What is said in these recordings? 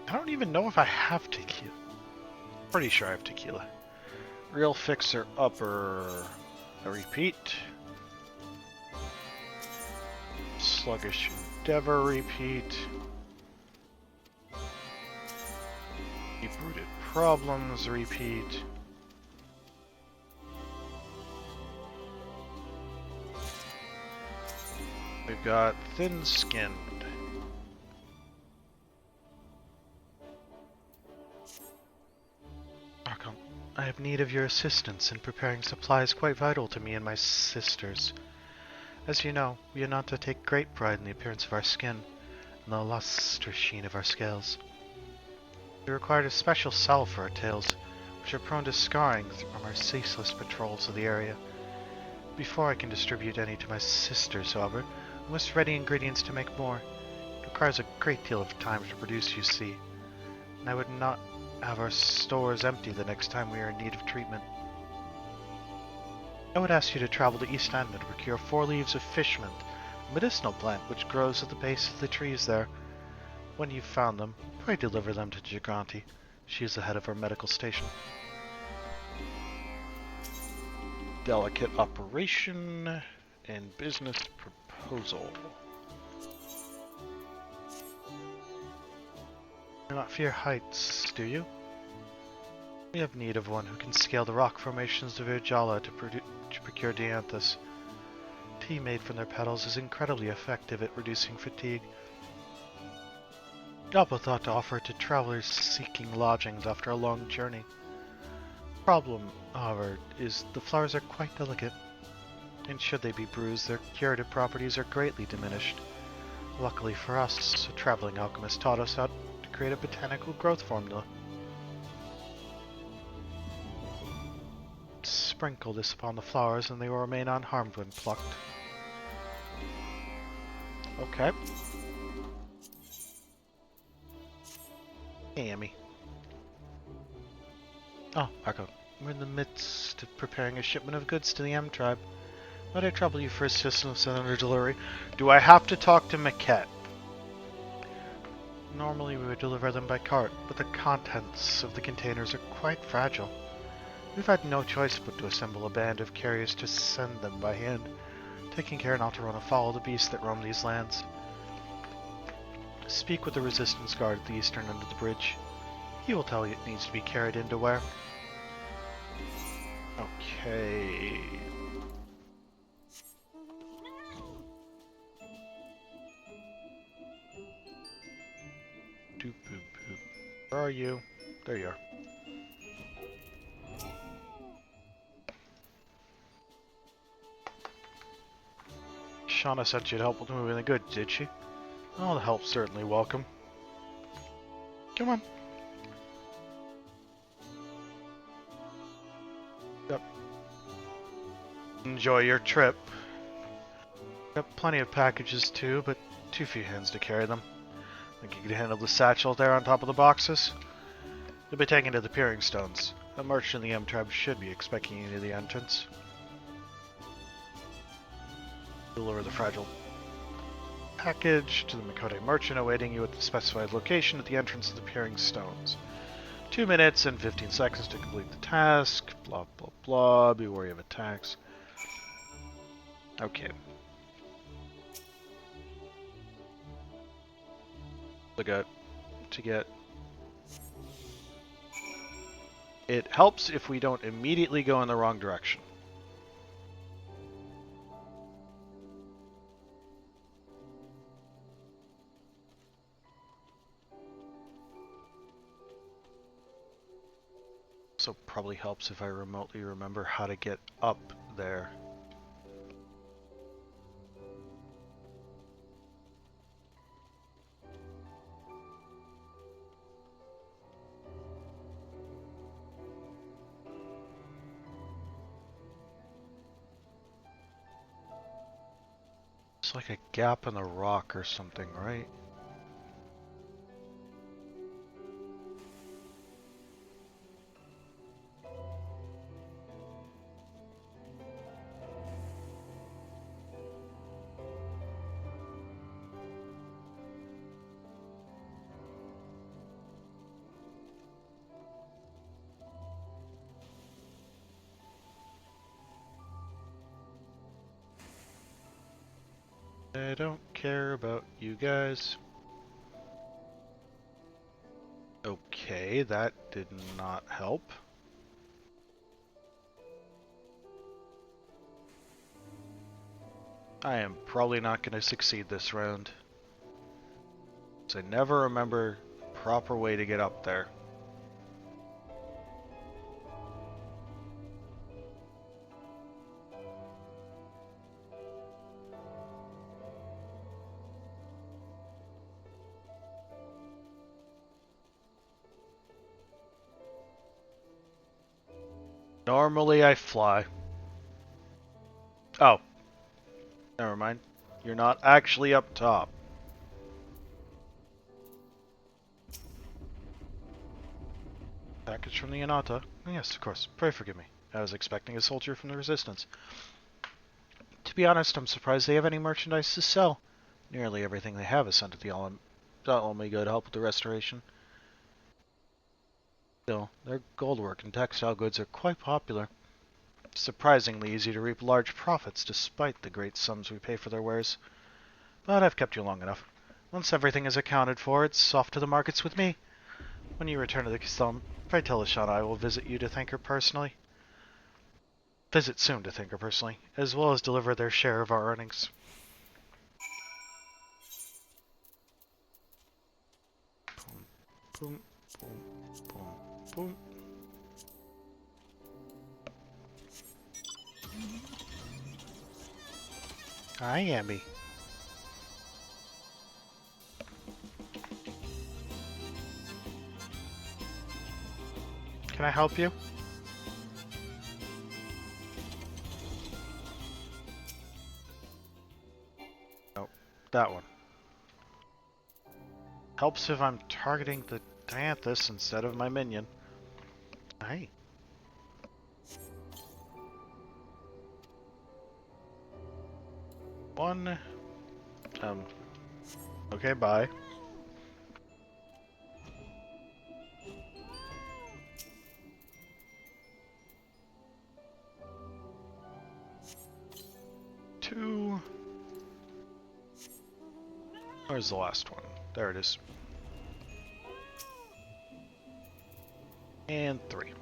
I don't even know if I have tequila. Pretty sure I have tequila. Real Fixer Upper. A repeat. Sluggish Endeavor repeat. Deep-rooted Problems repeat. We've got Thin-Skinned. Archon, I have need of your assistance in preparing supplies quite vital to me and my sisters. As you know, we are not to take great pride in the appearance of our skin and the lustrous sheen of our scales. We required a special salve for our tails, which are prone to scarring from our ceaseless patrols of the area. Before I can distribute any to my sisters, however, I must ready ingredients to make more. It requires a great deal of time to produce, you see, and I would not have our stores empty the next time we are in need of treatment. I would ask you to travel to East End and procure 4 leaves of fishmint, a medicinal plant which grows at the base of the trees there. When you've found them, pray deliver them to Miqo'te. She is the head of our medical station. Delicate operation and business proposal. You do not fear heights, do you? We have need of one who can scale the rock formations of Virjala to procure dianthus. Tea made from their petals is incredibly effective at reducing fatigue. Jabba thought to offer it to travelers seeking lodgings after a long journey. The problem, however, is the flowers are quite delicate, and should they be bruised, their curative properties are greatly diminished. Luckily for us, a traveling alchemist taught us how to create a botanical growth formula. Sprinkle this upon the flowers and they will remain unharmed when plucked. Okay. Hey, Amy. Oh, Marco. We're in the midst of preparing a shipment of goods to the M tribe. Might I trouble you for assistance in their delivery? Do I have to talk to Miqo'te? Normally we would deliver them by cart, but the contents of the containers are quite fragile. We've had no choice but to assemble a band of carriers to send them by hand, taking care not to run afoul of the beasts that roam these lands. Speak with the resistance guard at the eastern end of the bridge. He will tell you it needs to be carried into where. Okay. Doop boop boop. Where are you? There you are. Shauna said she'd help with moving the goods, did she? Oh, the help's certainly welcome. Come on. Yep. Enjoy your trip. Got plenty of packages too, but too few hands to carry them. Think you could handle the satchel there on top of the boxes? You'll be taken to the Peering Stones. A merchant in the M tribe should be expecting you near the entrance. Deliver the fragile package to the Miqo'te merchant awaiting you at the specified location at the entrance of the Peering Stones. 2 minutes and 15 seconds to complete the task. Blah blah blah. Be wary of attacks. Okay. To get. It helps if we don't immediately go in the wrong direction. Also probably helps if I remotely remember how to get up there. It's like a gap in the rock or something, right? I don't care about you guys. Okay, that did not help. I am probably not going to succeed this round. So I never remember the proper way to get up there. Normally I fly. Oh. Never mind. You're not actually up top. Package from the Miqo'te. Yes, of course. Pray forgive me. I was expecting a soldier from the Resistance. To be honest, I'm surprised they have any merchandise to sell. Nearly everything they have is sent to the Omega to help with the restoration. Still, their goldwork and textile goods are quite popular. Surprisingly easy to reap large profits despite the great sums we pay for their wares. But I've kept you long enough. Once everything is accounted for, it's off to the markets with me. When you return to the Castle, pray tell Ashana I will visit you to thank her personally. Visit soon to thank her personally, as well as deliver their share of our earnings. Boom, boom, boom, boom. Hi, Amby. Can I help you? No, that one. Helps if I'm targeting the Dianthus instead of my minion. Hi. One. Okay, bye. Two. Where's the last one? There it is. And three.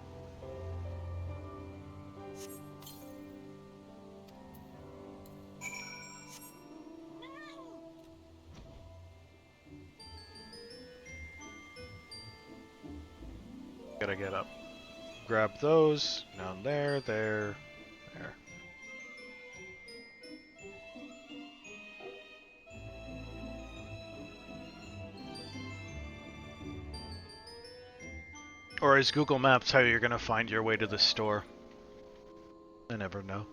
Gotta get up. Grab those. Down there, there, there. Or is Google Maps how you're gonna find your way to the store? I never know.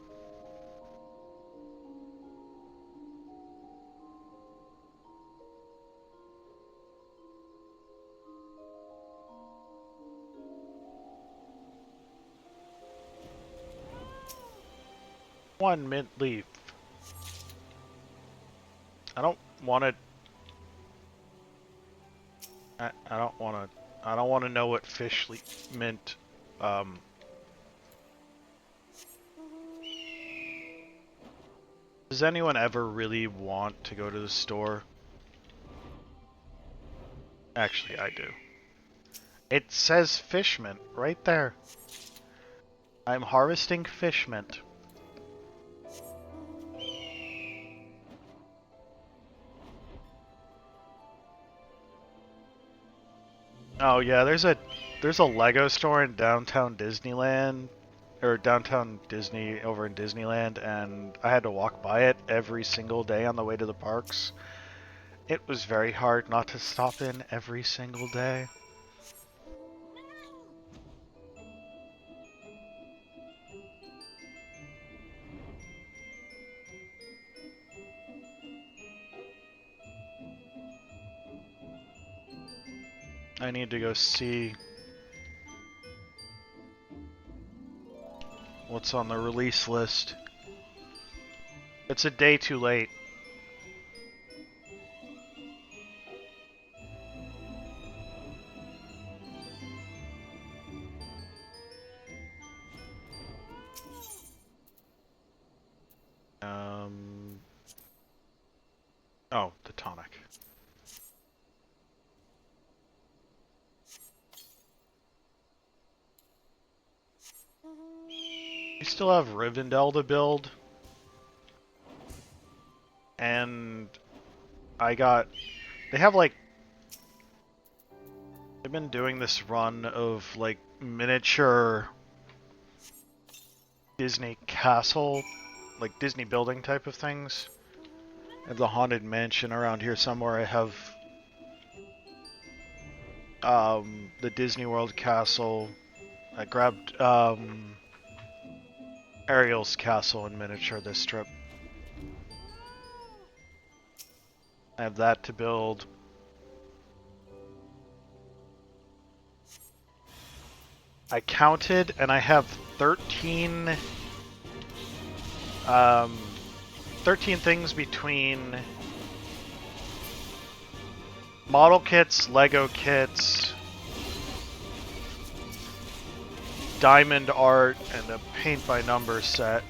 One mint leaf. I don't want to. I don't want to. I don't want to know what fish mint. Does anyone ever really want to go to the store? Actually, I do. It says fish mint right there. I'm harvesting fish mint. Oh yeah, there's a Lego store in downtown Disneyland, or downtown Disney over in Disneyland, and I had to walk by it every single day on the way to the parks. It was very hard not to stop in every single day. I need to go see what's on the release list. It's a day too late. Oh, the tonic. You still have Rivendell to build. And I got... They have like... They've been doing this run of like miniature Disney castle, like Disney building type of things. I have the Haunted Mansion around here somewhere. I have the Disney World castle. I grabbed Ariel's castle in miniature this trip. I have that to build. I counted and I have 13 13 things between model kits, Lego kits, diamond art, and a paint by number set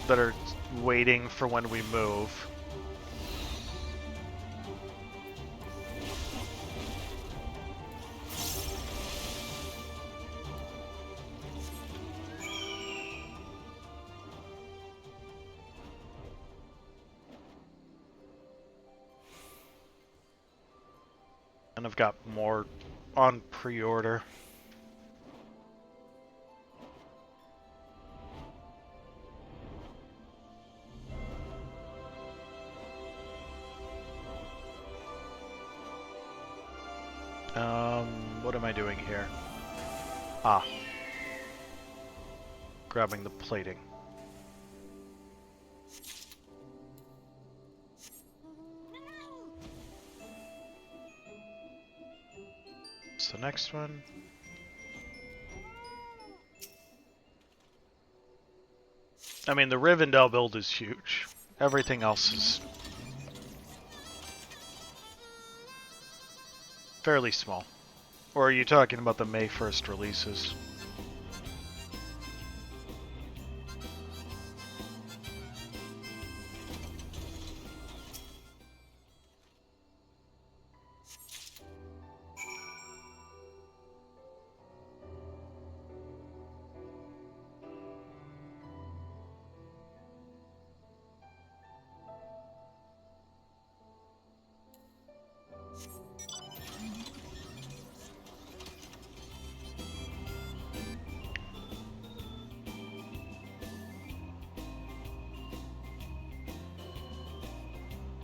that are waiting for when we move. And I've got more on pre-order. What am I doing here? Ah. Grabbing the plating. What's the next one? I mean, the Rivendell build is huge. Everything else is fairly small. Or are you talking about the May 1st releases?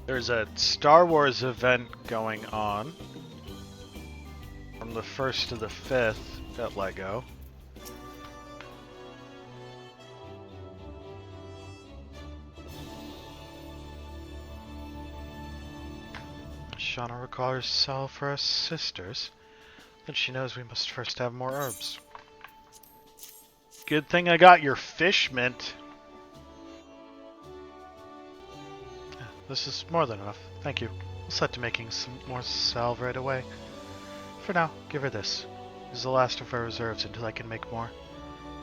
There's a Star Wars event going on from the 1st to the 5th at LEGO. Shauna requires sell for her sisters. Then she knows we must first have more herbs. Good thing I got your fish mint. This is more than enough. Thank you. We'll set to making some more salve right away. For now, give her this. This is the last of our reserves until I can make more.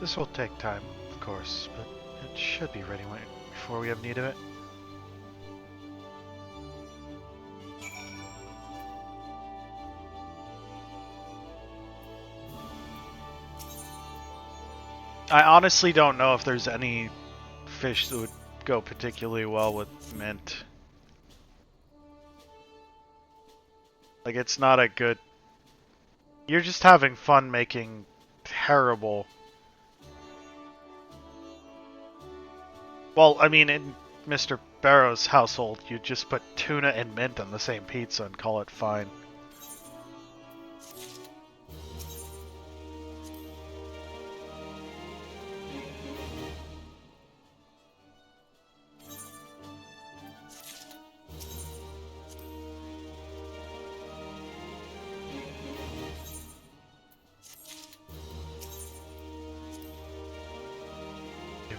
This will take time, of course, but it should be ready before we have need of it. I honestly don't know if there's any fish that would go particularly well with mint. Like, it's not a good... You're just having fun making terrible... Well, I mean, in Mr. Barrow's household, you just put tuna and mint on the same pizza and call it fine.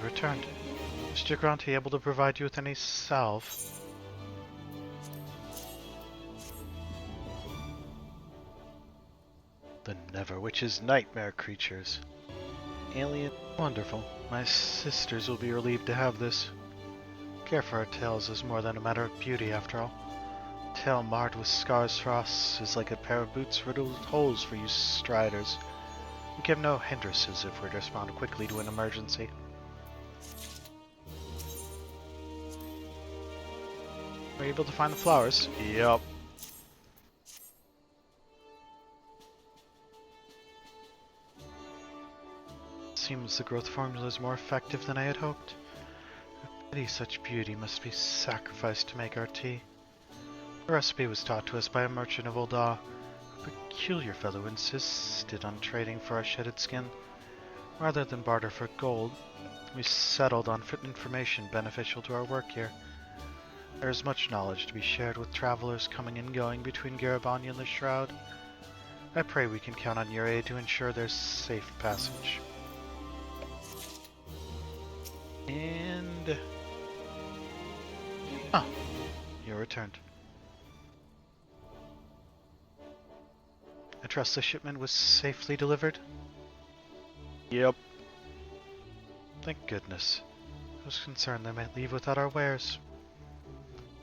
Returned. Mr. Grunty able to provide you with any salve? The Neverwitch's nightmare creatures. Alien. Wonderful. My sisters will be relieved to have this. Care for our tails is more than a matter of beauty, after all. A tail marred with scars for us is like a pair of boots riddled with holes for you striders. We give no hindrances if we're to respond quickly to an emergency. Were you able to find the flowers? Yup. Seems the growth formula is more effective than I had hoped. I pity such beauty must be sacrificed to make our tea. The recipe was taught to us by a merchant of Ul'dah, a peculiar fellow who insisted on trading for our shedded skin. Rather than barter for gold, we settled on information beneficial to our work here. There is much knowledge to be shared with travelers coming and going between Garabanya and the Shroud. I pray we can count on your aid to ensure their safe passage. And... oh, you're returned. I trust the shipment was safely delivered? Yep. Thank goodness. I was concerned they might leave without our wares.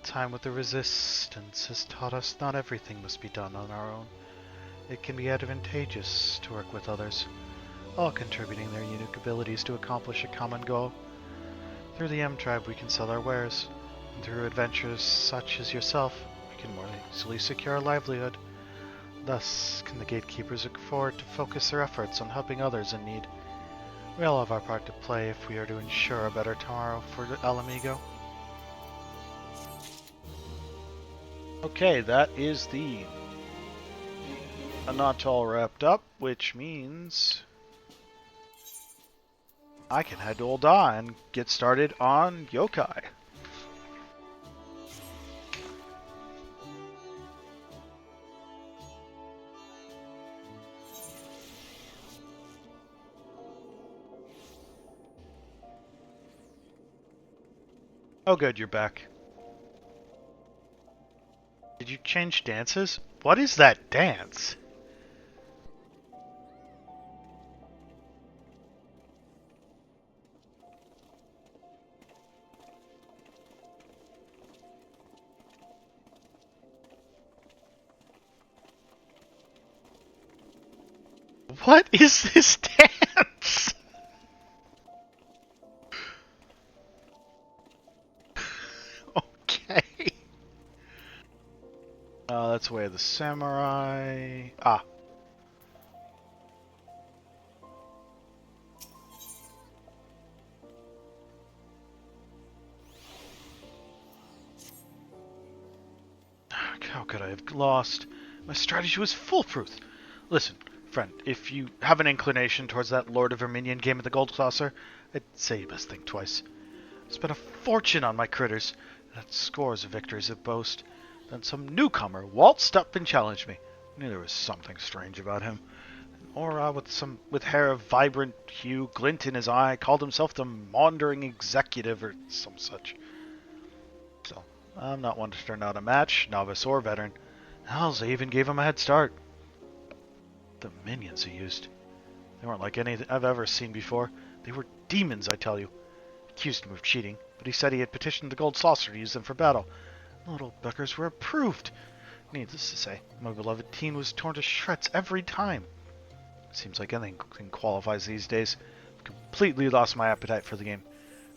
Time with the Resistance has taught us not everything must be done on our own. It can be advantageous to work with others, all contributing their unique abilities to accomplish a common goal. Through the M-Tribe we can sell our wares, and through adventures such as yourself, we can more easily secure our livelihood. Thus can the gatekeepers look forward to focus their efforts on helping others in need. We all have our part to play if we are to ensure a better tomorrow for El Amigo. Okay, that is the not all wrapped up, which means I can head to Ul'dah and get started on yokai. Oh good, you're back. Did you change dances? What is that dance? What is this dance? Okay. That's Way of the Samurai. Ah. How could I have lost? My strategy was foolproof. Listen, friend, if you have an inclination towards that Lord of Verminion game at the Gold Saucer, I'd say you best think twice. I spent a fortune on my critters, and had scores of victories at boast. Then some newcomer waltzed up and challenged me. I knew there was something strange about him. An aura with hair of vibrant hue, glint in his eye, called himself the Maundering Executive or some such. So, I'm not one to turn out a match, novice or veteran. Hells, I even gave him a head start. The minions he used. They weren't like anything I've ever seen before. They were demons, I tell you. He accused him of cheating, but he said he had petitioned the Gold Saucer to use them for battle. The little buggers were approved. Needless to say, my beloved teen was torn to shreds every time. Seems like anything qualifies these days. I've completely lost my appetite for the game.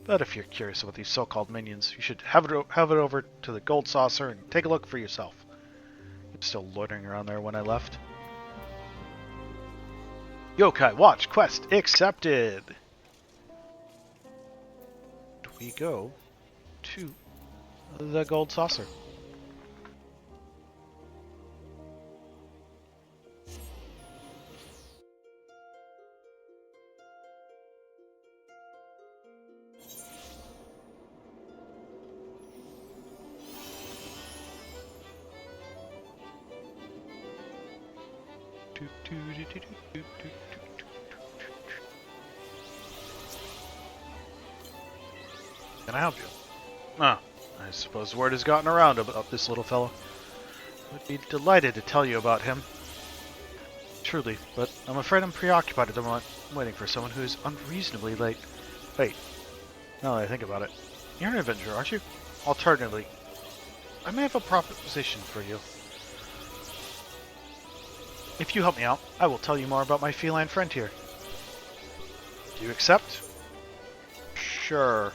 But if you're curious about these so-called minions, you should have it over to the Gold Saucer and take a look for yourself. I'm still loitering around there when I left. Yokai Watch Quest accepted! We go to the Gold Saucer. Can I help you? Ah, I suppose word has gotten around about this little fellow. I'd be delighted to tell you about him. Truly, but I'm afraid I'm preoccupied at the moment. I'm waiting for someone who is unreasonably late. Wait, now that I think about it, You're an adventurer, aren't you? Alternatively, I may have a proposition for you. If you help me out, I will tell you more about my feline friend here. Do you accept? Sure.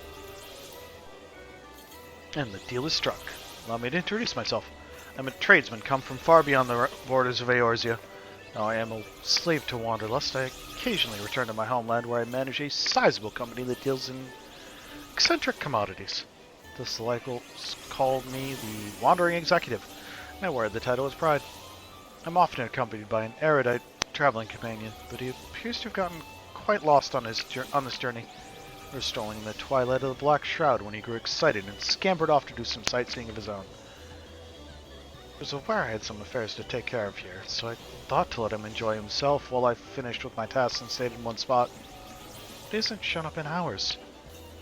And the deal is struck. Allow me to introduce myself. I'm a tradesman come from far beyond the borders of Eorzea. Though I am a slave to Wanderlust, I occasionally return to my homeland where I manage a sizable company that deals in eccentric commodities. This locals called me the Wandering Executive, and I wear the title with pride. I'm often accompanied by an erudite traveling companion, but he appears to have gotten quite lost on this journey, restoring the twilight of the Black Shroud when he grew excited and scampered off to do some sightseeing of his own. I was aware I had some affairs to take care of here, so I thought to let him enjoy himself while I finished with my tasks and stayed in one spot. But he hasn't shown up in hours.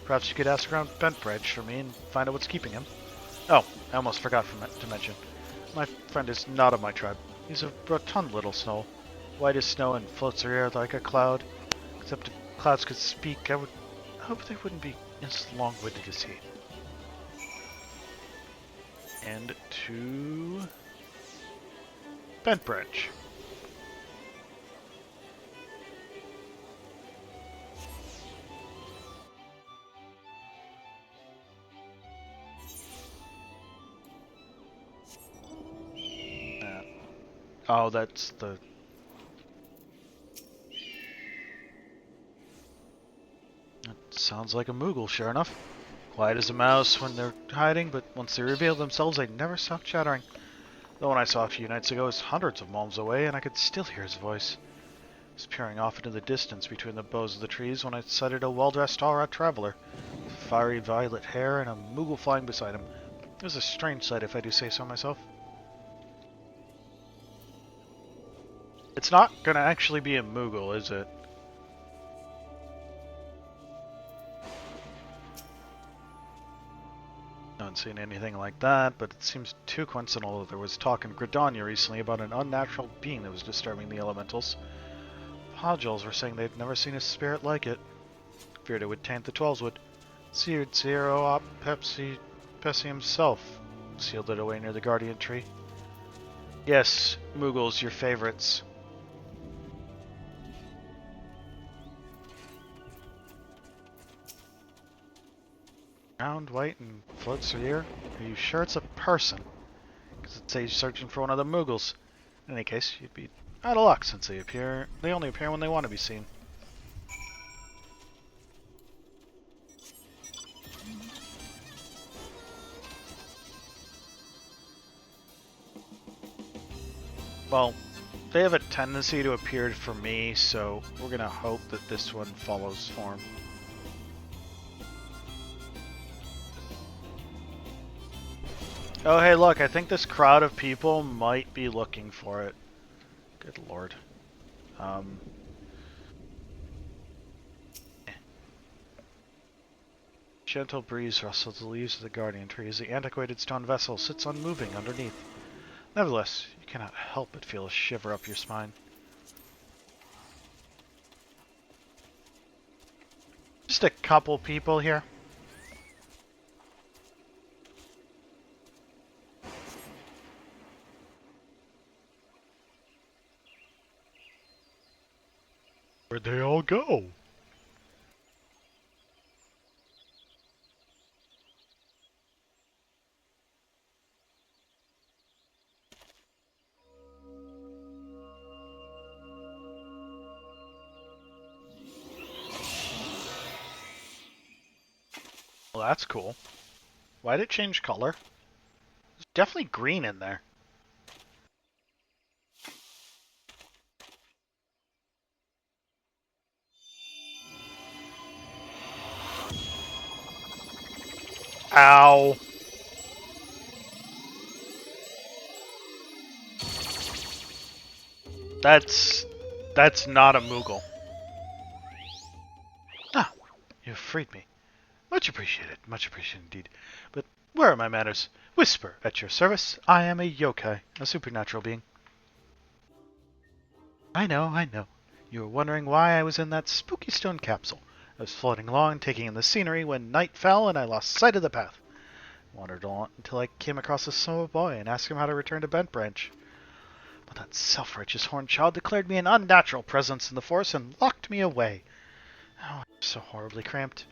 Perhaps you could ask around Bentbridge for me and find out what's keeping him. Oh, I almost forgot to mention. My friend is not of my tribe. He's a rotund little snow, white as snow and floats through air like a cloud. Except if clouds could speak, I would hope they wouldn't be as long-winded as he. And to Bentbridge. Oh, that's the... That sounds like a Moogle, sure enough. Quiet as a mouse when they're hiding, but once they reveal themselves, they never stop chattering. The one I saw a few nights ago is hundreds of miles away, and I could still hear his voice. He was peering off into the distance between the boughs of the trees when I sighted a well-dressed Tallrat traveler, with fiery violet hair and a Moogle flying beside him. It was a strange sight, if I do say so myself. It's not gonna actually be a Moogle, is it? I haven't seen anything like that, but it seems too coincidental that there was talk in Gridania recently about an unnatural being that was disturbing the elementals. Podgels were saying they'd never seen a spirit like it. Feared it would taint the 12s would. Seared Zero Op Pepsi himself sealed it away near the Guardian Tree. Yes, Moogles, your favorites. Round, white, and floats through the air. Are you sure it's a person? Because it says searching for one of the Moogles. In any case, you'd be out of luck since they only appear when they want to be seen. Well, they have a tendency to appear for me, so we're gonna hope that this one follows form. Oh, hey, look, I think this crowd of people might be looking for it. Good lord. Gentle breeze rustles the leaves of the Guardian Tree as the antiquated stone vessel sits unmoving underneath. Nevertheless, you cannot help but feel a shiver up your spine. Just a couple people here. Where'd they all go? Well, that's cool. Why'd it change color? There's definitely green in there. Ow. That's not a Moogle. Ah, you've freed me. Much appreciated indeed. But where are my manners? Whisper, at your service. I am a yokai, a supernatural being. I know. You were wondering why I was in that spooky stone capsule. I was floating along, taking in the scenery, when night fell and I lost sight of the path. I wandered along until I came across a small boy and asked him how to return to Bent Branch. But that self-righteous horned child declared me an unnatural presence in the forest and locked me away. Oh, I'm so horribly cramped.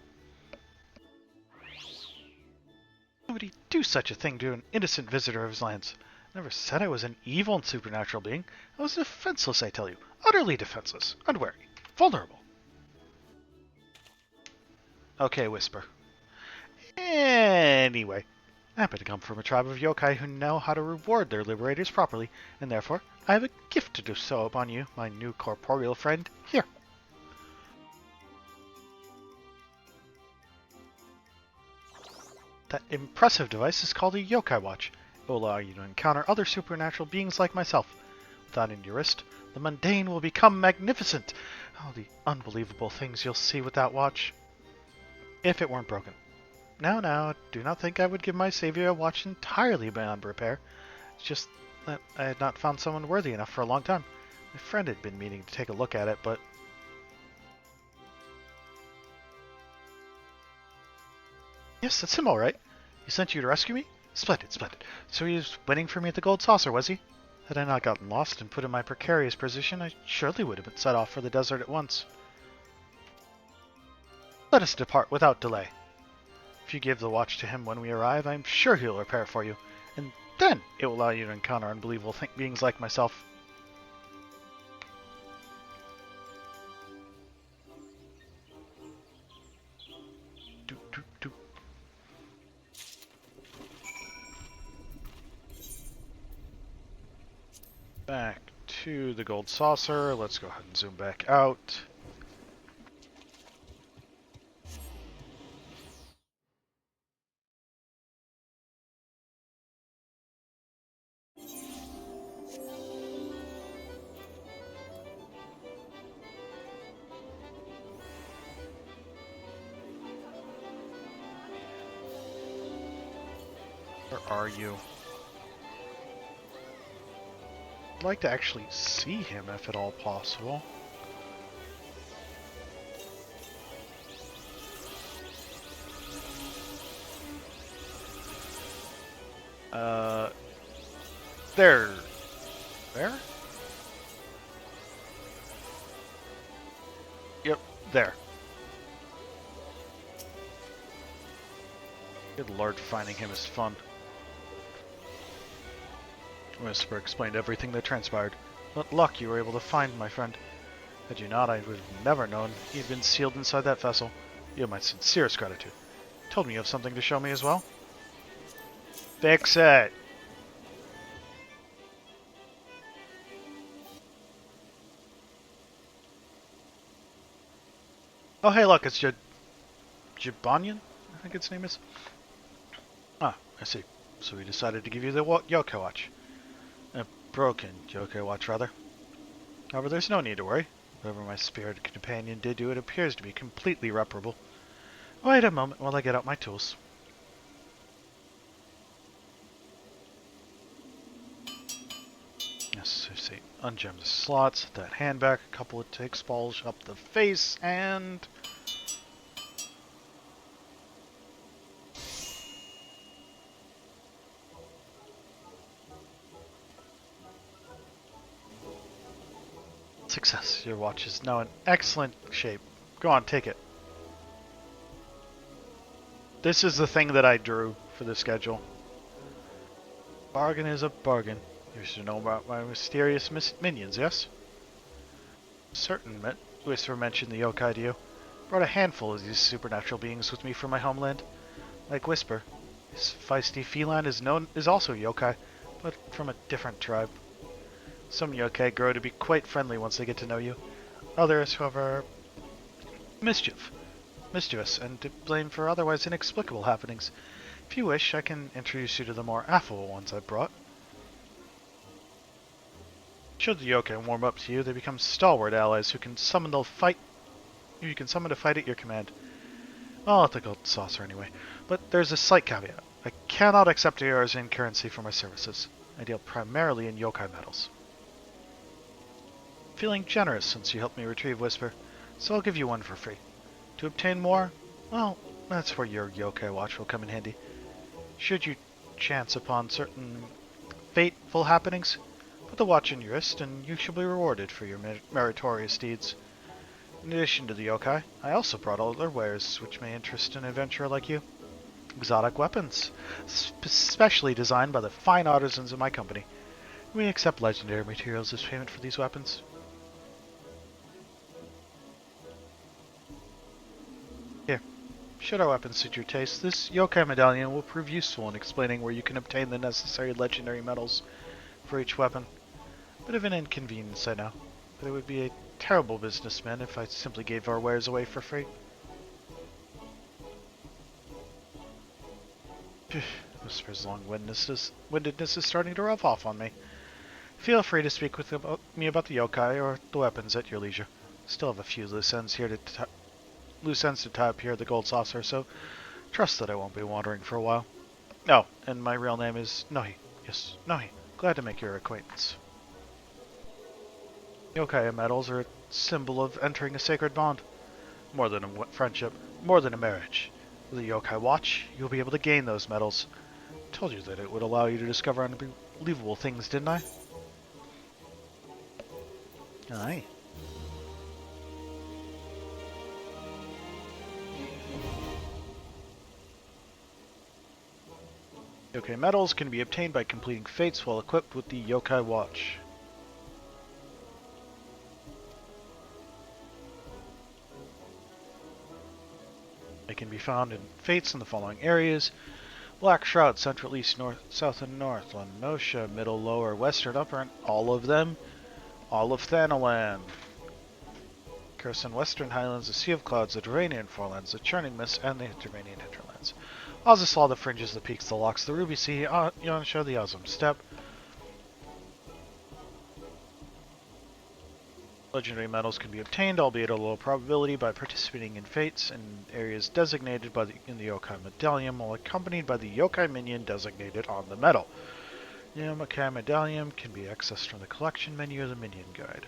Why would he do such a thing to an innocent visitor of his lands? I never said I was an evil and supernatural being. I was defenseless, I tell you. Utterly defenseless, unwary, vulnerable. Okay, Whisper. Anyway, I happen to come from a tribe of yokai who know how to reward their liberators properly, and therefore I have a gift to bestow upon you, my new corporeal friend. Here. That impressive device is called a yokai watch. It will allow you to encounter other supernatural beings like myself. With that in your wrist, the mundane will become magnificent. Oh, the unbelievable things you'll see with that watch. If it weren't broken. Now, do not think I would give my savior a watch entirely beyond repair. It's just that I had not found someone worthy enough for a long time. My friend had been meaning to take a look at it, but... Yes, that's him all right. He sent you to rescue me? Splendid, splendid. So he was waiting for me at the Gold Saucer, was he? Had I not gotten lost and put in my precarious position, I surely would have been set off for the desert at once. Let us depart without delay. If you give the watch to him when we arrive, I am sure he'll repair it for you, and then it will allow you to encounter unbelievable beings like myself. Back to the Gold Saucer. Let's go ahead and zoom back out. Where are you? I'd like to actually see him if at all possible. There. There? Yep, there. Good lord, finding him is fun. Whisper explained everything that transpired. What luck you were able to find, my friend. Had you not, I would have never known he'd been sealed inside that vessel. You have my sincerest gratitude. Told me you have something to show me as well? Fix it! Oh hey look, it's Jibanyan? I think its name is. Ah, I see. So we decided to give you the yokai watch. A broken yokai watch, rather. However, there's no need to worry. Whatever my spirit companion did to it appears to be completely reparable. Wait a moment while I get out my tools. Yes, I see. Ungem the slots, that hand back, a couple of ticks, polish up the face, and... Success. Your watch is now in excellent shape. Go on, take it. This is the thing that I drew for the schedule. Bargain is a bargain. You should know about my mysterious minions, yes? Certain Whisper mentioned the yokai to you. Brought a handful of these supernatural beings with me from my homeland. Like Whisper, this feisty feline is also yokai, but from a different tribe. Some yokai grow to be quite friendly once they get to know you. Others, however, mischievous, and to blame for otherwise inexplicable happenings. If you wish, I can introduce you to the more affable ones I've brought. Should the yokai warm up to you, they become stalwart allies who can summon to fight at your command. I'll let the Gold Saucer anyway. But there's a slight caveat. I cannot accept yours in currency for my services. I deal primarily in yokai metals. Feeling generous since you helped me retrieve Whisper, so I'll give you one for free. To obtain more, well, that's where your yokai watch will come in handy. Should you chance upon certain fateful happenings, put the watch in your wrist and you shall be rewarded for your meritorious deeds. In addition to the yokai, I also brought other wares which may interest an adventurer like you. Exotic weapons, specially designed by the fine artisans of my company. We accept legendary materials as payment for these weapons. Here, should our weapons suit your taste, this yokai medallion will prove useful in explaining where you can obtain the necessary legendary metals for each weapon. Bit of an inconvenience, I know, but it would be a terrible businessman if I simply gave our wares away for free. Whisper's long-windedness is starting to rub off on me. Feel free to speak with me about the yokai or the weapons at your leisure. Still have a few loose ends to tie up here at the Gold Saucer, so trust that I won't be wandering for a while. Oh, and my real name is Nohi. Yes, Nohi. Glad to make your acquaintance. Yokai medals are a symbol of entering a sacred bond. More than a friendship, more than a marriage. With a yokai watch, you'll be able to gain those medals. Told you that it would allow you to discover unbelievable things, didn't I? Aye. Yokai medals can be obtained by completing fates while equipped with the yokai watch. They can be found in fates in the following areas: Black Shroud, Central, East, North, South, and North, Lanosha, Middle, Lower, Western, Upper, and all of them, all of Thanalan. Curse Western Highlands, the Sea of Clouds, the Duranian Forelands, the Churning Mist, and the Intermanian Hinterlands. Ozislaw, the Fringes, the Peaks, the Locks, the Ruby Sea, Yonsha, the Ozum Steppe. Legendary medals can be obtained, albeit at a low probability, by participating in fates in areas designated in the yokai medallion, while accompanied by the yokai minion designated on the medal. The yokai medallion can be accessed from the collection menu of the minion guide.